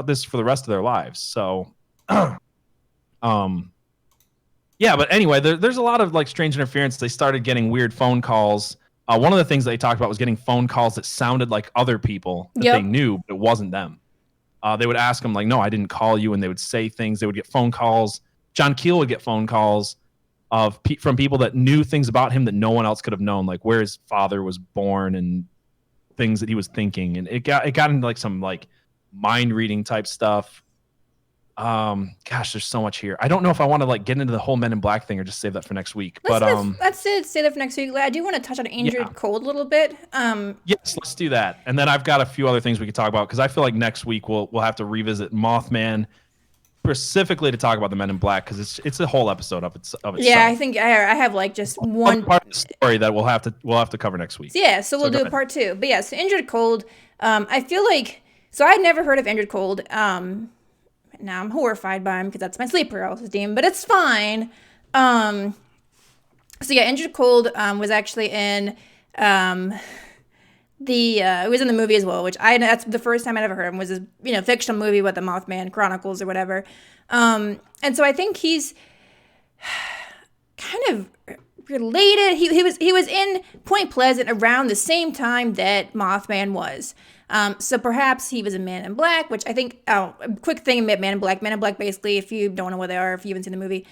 this for the rest of their lives. So, yeah, but anyway, there's a lot of like strange interference. They started getting weird phone calls. One of the things they talked about was getting phone calls that sounded like other people that they knew, but it wasn't them. They would ask them like, no, I didn't call you. And they would say things. They would get phone calls. John Keel would get phone calls from people that knew things about him that no one else could have known, like where his father was born and things that he was thinking. And it got into like some like mind reading type stuff. Gosh, there's so much here. I don't know if I want to like get into the whole Men in Black thing or just save that for next week. Let's save that for next week. I do want to touch on Indrid Cold a little bit. Yes, let's do that. And then I've got a few other things we could talk about because I feel like next week we'll have to revisit Mothman specifically to talk about the Men in Black because it's a whole episode of itself. Yeah, I think I have like just one part of the story that we'll have to cover next week. Yeah, so we'll do a part 2. But yeah, so Indrid Cold. I feel like I'd never heard of Indrid Cold. Now I'm horrified by him because that's my sleep paralysis demon, but it's fine. So yeah, Indrid Cold was actually in it was in the movie as well, which that's the first time I'd ever heard of him, was this fictional movie with the Mothman Chronicles or whatever. And so I think he's kind of related. He was in Point Pleasant around the same time that Mothman was. So perhaps he was a Man in Black, which I think, a quick thing about Man in Black. Man in Black, basically, if you don't know what they are, if you haven't seen the movie,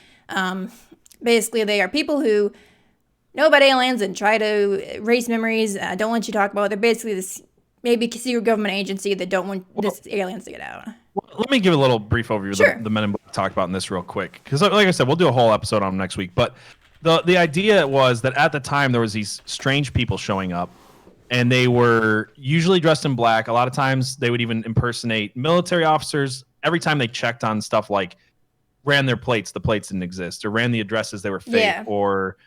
basically they are people who know about aliens and try to erase memories, don't let you talk about it. They're basically this maybe secret government agency that don't want this aliens to get out. Well, let me give a little brief overview of the Men in Black talked about in this real quick. Because like I said, we'll do a whole episode on them next week. But the idea was that at the time there was these strange people showing up. And they were usually dressed in black. A lot of times they would even impersonate military officers. Every time they checked on stuff like ran their plates, the plates didn't exist, or ran the addresses, they were fake, or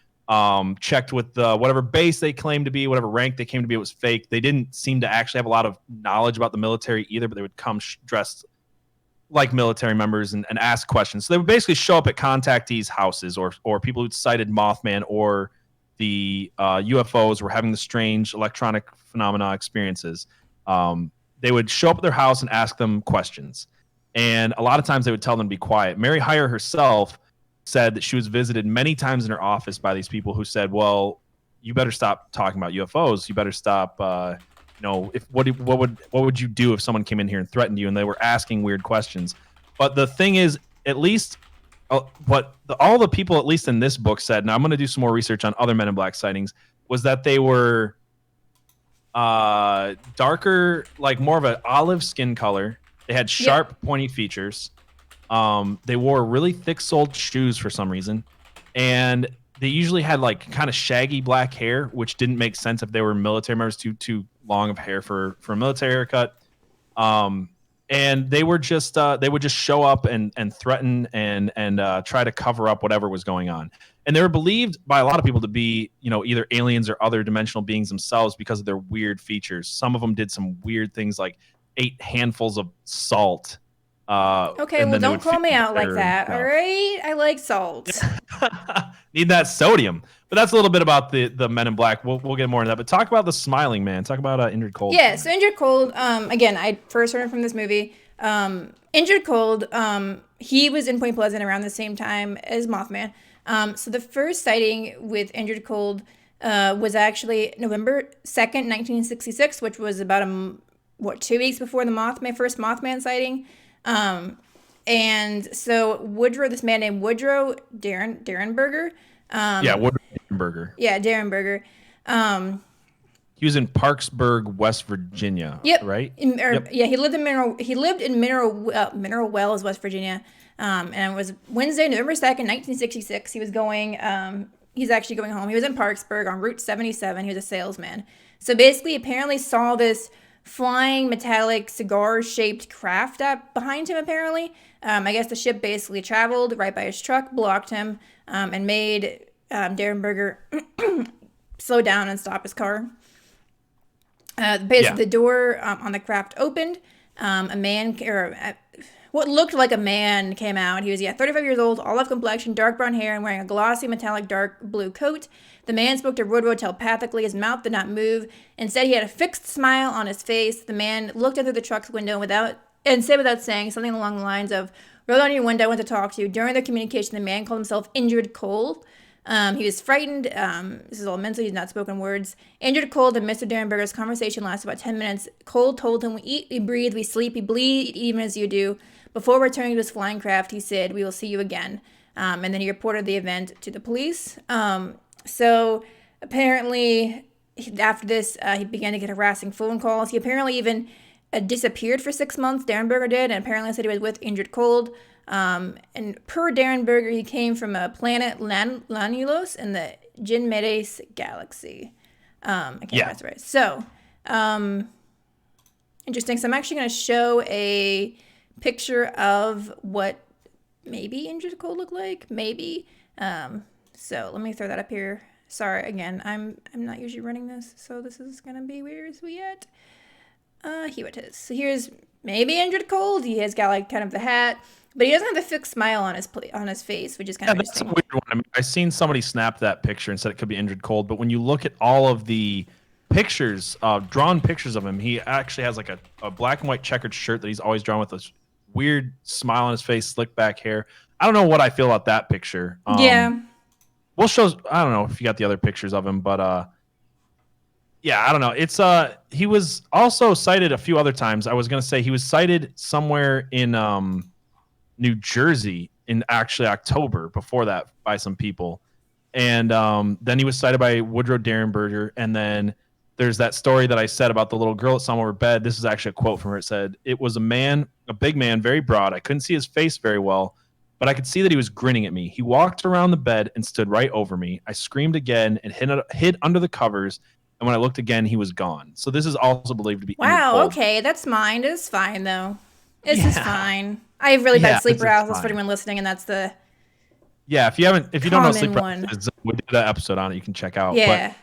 checked with whatever base they claimed to be, whatever rank they came to be, it was fake. They didn't seem to actually have a lot of knowledge about the military either, but they would come dressed like military members and ask questions. So they would basically show up at contactees' houses or people who'd cited Mothman or the UFOs were having the strange electronic phenomena experiences. They would show up at their house and ask them questions. And a lot of times they would tell them to be quiet. Mary Hyre herself said that she was visited many times in her office by these people who said, well, you better stop talking about UFOs. You better stop if what would you do if someone came in here and threatened you, and they were asking weird questions. But the thing is, at least all the people, at least in this book, said, and I'm going to do some more research on other Men in Black sightings, was that they were darker, like more of an olive skin color. They had sharp, pointy features. They wore really thick-soled shoes for some reason, and they usually had like kind of shaggy black hair, which didn't make sense if they were military members. Too long of hair for a military haircut. And they would just show up and threaten and try to cover up whatever was going on. And they were believed by a lot of people to be, either aliens or other dimensional beings themselves because of their weird features. Some of them did some weird things, like ate handfuls of salt. Okay, well, don't call me out like that. All right, I like salt. Need that sodium. But that's a little bit about the Men in Black. We'll get more into that. But talk about the Smiling Man. Talk about Indrid Cold. Yeah, so Indrid Cold, again, I first heard from this movie. Indrid Cold, he was in Point Pleasant around the same time as Mothman. So the first sighting with Indrid Cold was actually November 2nd, 1966, which was about 2 weeks before the first Mothman sighting. And so this man named Woodrow Derenberger. Woodrow Derenberger. Yeah, Derenberger. He was in Parksburg, West Virginia. Yep. Right. Yeah, he lived in Mineral Wells, West Virginia. And it was Wednesday, November 2nd, 1966. He was going. He's actually going home. He was in Parksburg on Route 77. He was a salesman. So basically, apparently saw this flying metallic cigar-shaped craft up behind him, apparently. I guess the ship basically traveled right by his truck, blocked him, and made Derenberger slow down and stop his car. The door on the craft opened. What looked like a man came out. He was 35 years old, olive complexion, dark brown hair, and wearing a glossy metallic dark blue coat. The man spoke to Woodrow telepathically. His mouth did not move. Instead, he had a fixed smile on his face. The man looked into the truck's window without saying something along the lines of, "Roll down your window, I want to talk to you." During their communication, the man called himself Indrid Cold. He was frightened. This is all mentally, he's not spoken words. Indrid Cold and Mr. Derenberger's conversation lasted about 10 minutes. Cold told him, "We eat, we breathe, we sleep, we bleed, even as you do." Before returning to his flying craft, he said, "We will see you again." And then he reported the event to the police. So apparently after this, he began to get harassing phone calls. He apparently even disappeared for 6 months. Derenberger did, and apparently said he was with Indrid Cold. And per Derenberger, he came from a planet Lanulos in the Djinmedes galaxy. I can't remember that's right. So, interesting. So I'm actually going to show a picture of what maybe Indrid Cold looked like. Maybe. So let me throw that up here. Sorry, again, I'm not usually running this, so this is going to be where is we at? Here it is. So here's maybe Indrid Cold. He has got like kind of the hat, but he doesn't have the fixed smile on his face, which is kind of interesting. That's a weird one. I mean, I seen somebody snap that picture and said it could be Indrid Cold, but when you look at all of the pictures, drawn pictures of him, he actually has like a black and white checkered shirt that he's always drawn with a weird smile on his face, slick back hair. I don't know what I feel about that picture. We'll show. I don't know if you got the other pictures of him, but I don't know. It's he was also cited a few other times. I was gonna say he was cited somewhere in New Jersey in actually October before that by some people, and then he was cited by Woodrow Derenberger, and then there's that story that I said about the little girl that saw him over bed. This is actually a quote from her. It said, "It was a big man, very broad. I couldn't see his face very well, but I could see that he was grinning at me. He walked around the bed and stood right over me. I screamed again and hid under the covers, and when I looked again, he was gone." So this is also believed to be Wow, okay, that's mine. It's fine, though. This is fine. I have really bad sleep paralysis for anyone listening, and that's the if you don't know sleep one. paralysis, we did an episode on it you can check out. Yeah.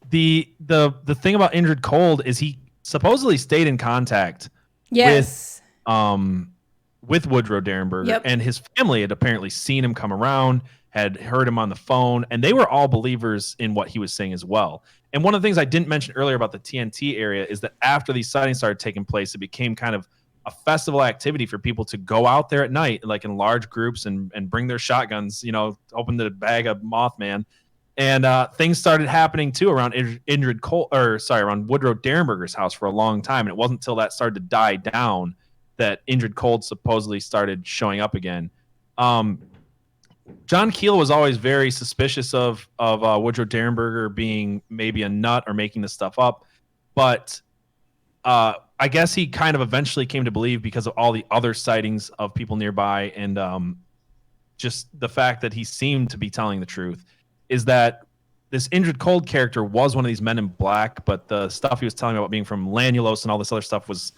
But the thing about Indrid Cold is he supposedly stayed in contact with Woodrow Derenberger, and his family had apparently seen him come around, had heard him on the phone, and they were all believers in what he was saying as well. And one of the things I didn't mention earlier about the TNT area is that after these sightings started taking place, it became kind of a festival activity for people to go out there at night, like in large groups, and bring their shotguns, open the bag of Mothman, And things started happening too around around Woodrow Derenberger's house for a long time. And it wasn't until that started to die down that Indrid Cold supposedly started showing up again. John Keel was always very suspicious of Woodrow Derenberger being maybe a nut or making this stuff up, but I guess he kind of eventually came to believe because of all the other sightings of people nearby and just the fact that he seemed to be telling the truth, is that this Indrid Cold character was one of these men in black, but the stuff he was telling about being from Lanulos and all this other stuff was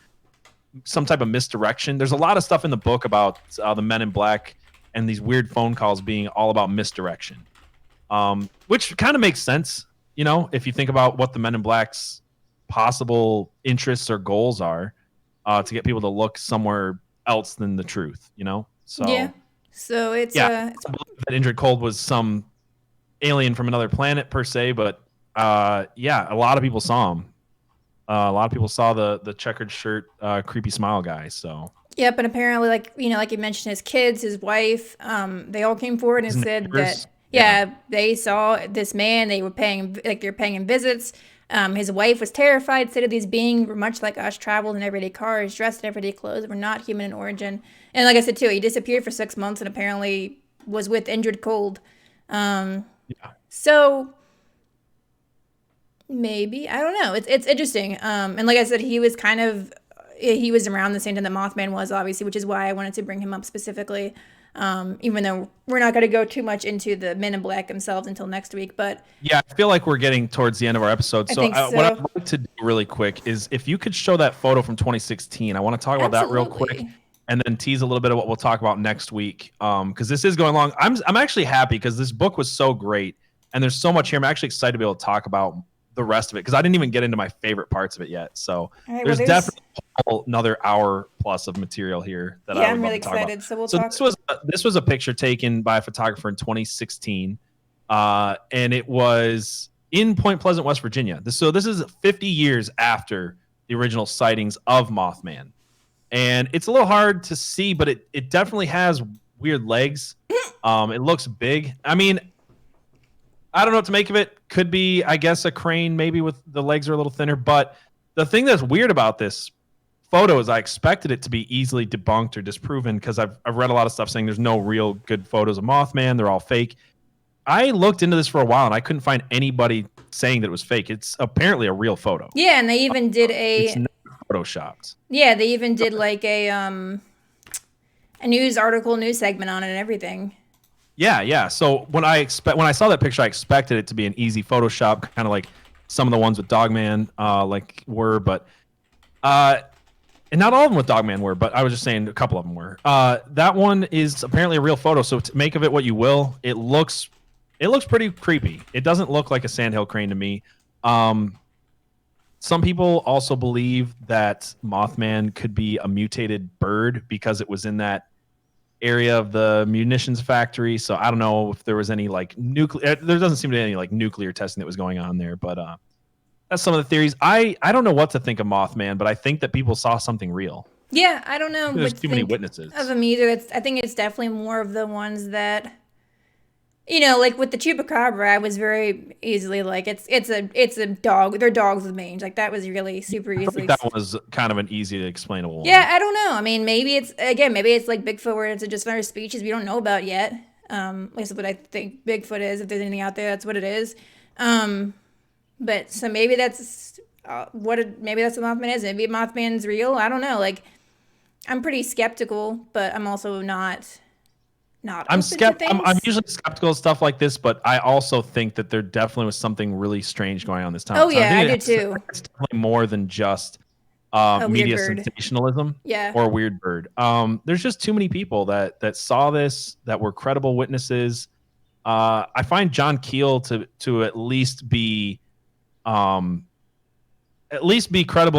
some type of misdirection. There's a lot of stuff in the book about the men in black and these weird phone calls being all about misdirection, which kind of makes sense, you know, if you think about what the men in black's possible interests or goals are, to get people to look somewhere else than the truth, you know? So yeah. So it's I believe that Indrid Cold was some alien from another planet per se, but yeah, a lot of people saw him. A lot of people saw the checkered shirt, creepy smile guy. So yep, and apparently, like you mentioned, his kids, his wife, they all came forward and said that they saw this man. They're paying him visits. His wife was terrified, said that these beings were much like us, traveled in everyday cars, dressed in everyday clothes, were not human in origin. And like I said too, he disappeared for 6 months and apparently was with Indrid Cold. So maybe, I don't know. It's interesting. And like I said, he was around the same time that Mothman was, obviously, which is why I wanted to bring him up specifically. Even though we're not going to go too much into the Men in Black themselves until next week, but yeah, I feel like we're getting towards the end of our episode. So what I'd like to do really quick is if you could show that photo from 2016, I want to talk about that real quick, and then tease a little bit of what we'll talk about next week. Because this is going long. I'm actually happy because this book was so great, and there's so much here. I'm actually excited to be able to talk about the rest of it because I didn't even get into my favorite parts of it yet. So there's definitely another hour plus of material here that I'm really excited. So this was a picture taken by a photographer in 2016, and it was in Point Pleasant, West Virginia. So this is 50 years after the original sightings of Mothman, and it's a little hard to see, but it definitely has weird legs. It looks big. I mean, I don't know what to make of it. Could be, I guess, a crane, maybe with the legs are a little thinner. But the thing that's weird about this photo is I expected it to be easily debunked or disproven because I've read a lot of stuff saying there's no real good photos of Mothman. They're all fake. I looked into this for a while and I couldn't find anybody saying that it was fake. It's apparently a real photo. Yeah, and they even did it's not photoshopped. Yeah, they even did like a news segment on it and everything. Yeah. So when I saw that picture, I expected it to be an easy Photoshop, kind of like some of the ones with Dogman were, but and not all of them with Dogman were, but I was just saying a couple of them were. That one is apparently a real photo, so to make of it what you will. It looks pretty creepy. It doesn't look like a sandhill crane to me. Some people also believe that Mothman could be a mutated bird because it was in that area of the munitions factory. So I don't know if there was any like nuclear. There doesn't seem to be any like nuclear testing that was going on there, but that's some of the theories. I don't know what to think of Mothman, but I think that people saw something real. Yeah, I don't know. There's too many witnesses of them either. I think it's definitely more of the ones that, you know, like with the Chupacabra, I was very easily like, it's a dog. They're dogs with mange. Like that was really super easily. That was kind of an easy to explainable one. Yeah, I don't know. I mean, maybe it's like Bigfoot, where it's just another species we don't know about yet. At least what I think Bigfoot is. If there's anything out there, that's what it is. But so maybe that's maybe that's what Mothman is. Maybe Mothman's real. I don't know. Like, I'm pretty skeptical, but I'm also not. I'm usually skeptical of stuff like this, but I also think that there definitely was something really strange going on this time. Oh yeah, I do too. It's definitely more than just media sensationalism, or a weird bird. There's just too many people that saw this, that were credible witnesses. I find John Keel to at least be credible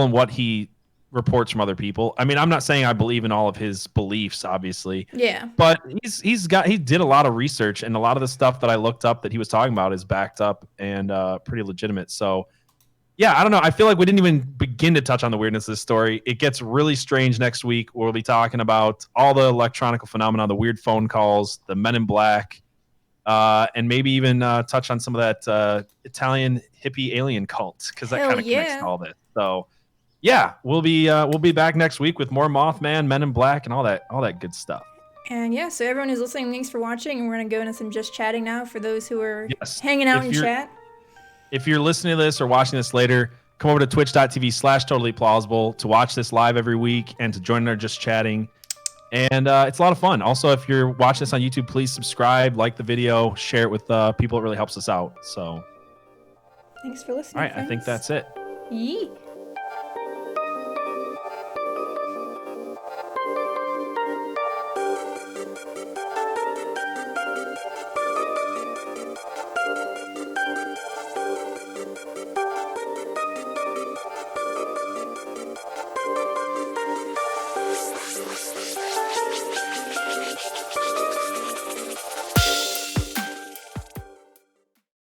in what he reports from other people. I mean, I'm not saying I believe in all of his beliefs, obviously. Yeah. But he did a lot of research, and a lot of the stuff that I looked up that he was talking about is backed up and pretty legitimate. So, yeah, I don't know. I feel like we didn't even begin to touch on the weirdness of this story. It gets really strange next week. We'll be talking about all the electronic phenomena, the weird phone calls, the Men in Black, and maybe even touch on some of that Italian hippie alien cult, because that Hell kind of connects yeah. to all this. So yeah, we'll be back next week with more Mothman, Men in Black, and all that good stuff. And yeah, so everyone who's listening, thanks for watching. And we're going to go into some just chatting now for those who are Yes. hanging out in chat. If you're listening to this or watching this later, come over to twitch.tv/totallyplausible to watch this live every week and to join our just chatting. And it's a lot of fun. Also, if you're watching this on YouTube, please subscribe, like the video, share it with people. It really helps us out. So, Thanks for listening. all right, friends. I think that's it. Yee.